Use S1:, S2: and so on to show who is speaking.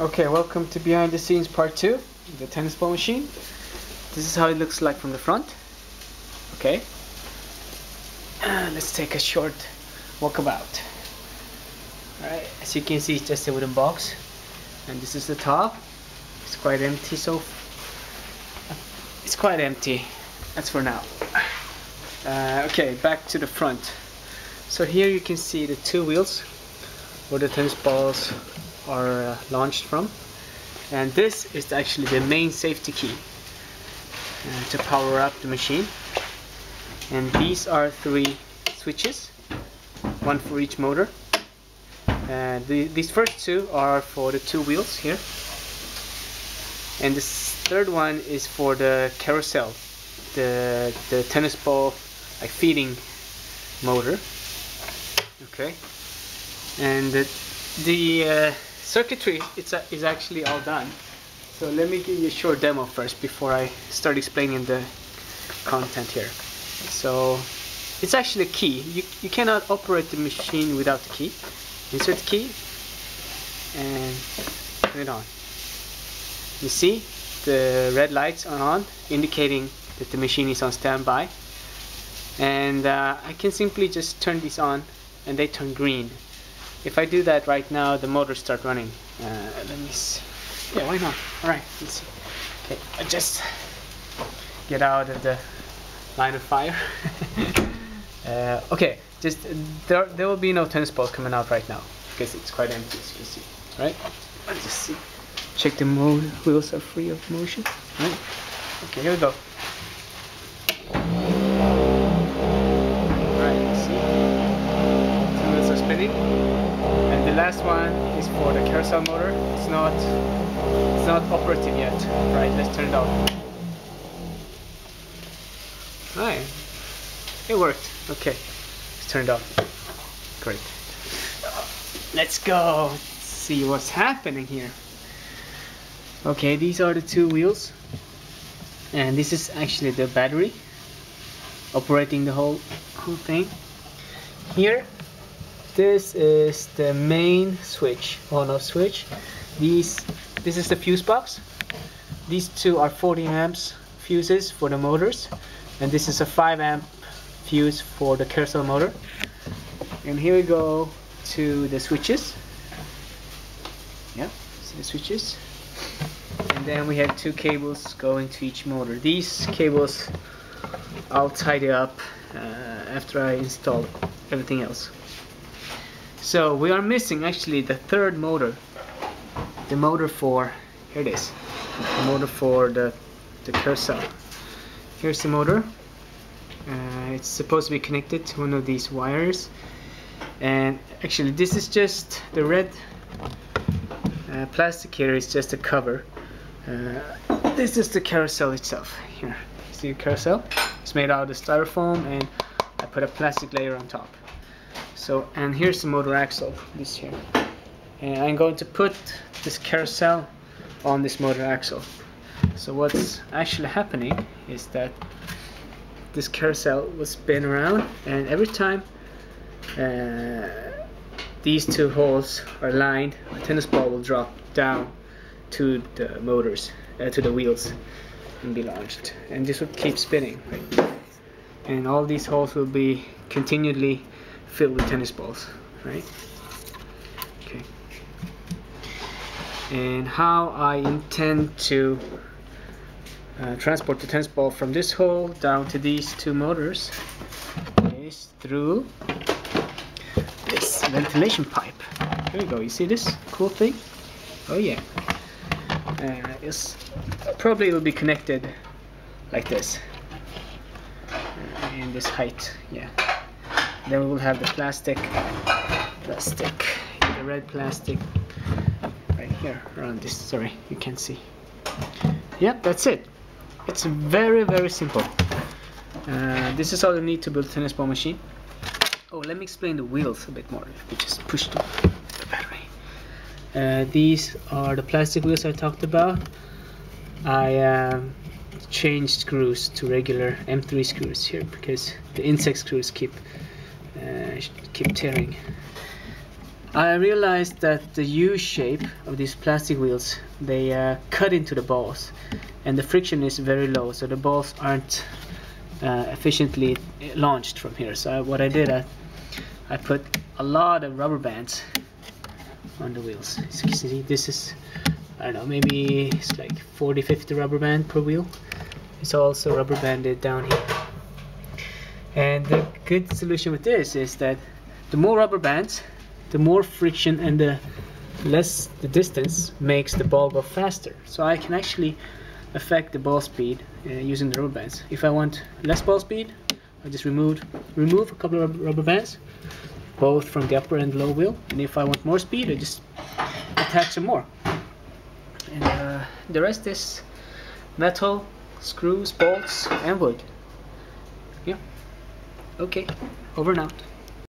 S1: Okay, welcome to behind the scenes part 2, the tennis ball machine. This is how it looks like from the front. Okay, let's take a short walkabout. Alright, as you can see, it's just a wooden box, and this is the top. It's quite empty, so it's quite empty. That's for now. Okay, back to the front. So here you can see the two wheels where the tennis balls are launched from, and this is actually the main safety key to power up the machine. And these are 3 switches, one for each motor. These first 2 are for the 2 wheels here, and this third one is for the carousel, the tennis ball like feeding motor. Okay, and the circuitry is actually all done. So let me give you a short demo first before I start explaining the content here. So it's actually a key. You cannot operate the machine without the key. Insert the key and turn it on. You see the red lights are on, indicating that the machine is on standby. And I can simply just turn these on and they turn green. If I do that right now, the motors start running. Let me see. Yeah, why not? Alright, let's see. Okay, I just get out of the line of fire. Okay, just there will be no tennis balls coming out right now because it's quite empty, as you can see. Right? Let's just see. Check the wheels are free of motion. Right? Okay, here we go. Alright, let's see. The wheels are spinning. And the last one is for the carousel motor. It's not operative yet. Right, let's turn it on. Right, it worked. Okay, let's turn it on. Great. Let's go see what's happening here. Okay, these are the 2 wheels, and this is actually the battery operating the whole thing. Here, this is the main switch, on-off switch. This is the fuse box. These 2 are 40 amps fuses for the motors, and this is a 5 amp fuse for the carousel motor. And here we go to the switches. Yeah, see the switches. And then we have 2 cables going to each motor. These cables I'll tidy up after I install everything else. So we are missing actually the 3rd motor. The motor for, here it is, the motor for the carousel. Here's the motor. It's supposed to be connected to one of these wires, and actually this is just the red plastic here is just a cover. This is the carousel itself. Here, see the carousel? It's made out of styrofoam, and I put a plastic layer on top. So, and here's the motor axle, this here. And I'm going to put this carousel on this motor axle. So what's actually happening is that this carousel will spin around, and every time these 2 holes are lined, a tennis ball will drop down to the motors, to the wheels, and be launched. And this will keep spinning, right? And all these holes will be continually filled with tennis balls, right? Okay. And how I intend to transport the tennis ball from this hole down to these 2 motors is through this ventilation pipe. Here we go. You see this cool thing? Oh yeah. Probably it will be connected like this in this height. Yeah. Then we will have the plastic, the red plastic right here around this. Sorry, you can't see. Yep, that's it. It's very, very simple. This is all you need to build a tennis ball machine. Oh, let me explain the wheels a bit more. If we just push the battery. These are the plastic wheels I talked about. I changed screws to regular M3 screws here because the insect screws keep tearing. I realized that the U shape of these plastic wheels, they cut into the balls, and the friction is very low, so the balls aren't efficiently launched from here. So what I did, I put a lot of rubber bands on the wheels. As you can see, this is, I don't know, maybe it's like 40-50 rubber band per wheel. It's also rubber banded down here. And the good solution with this is that the more rubber bands, the more friction and the less the distance makes the ball go faster. So I can actually affect the ball speed using the rubber bands. If I want less ball speed, I just remove a couple of rubber bands, both from the upper and lower wheel. And if I want more speed, I just attach some more. And the rest is metal, screws, bolts, and wood. Yeah. Okay, over and out.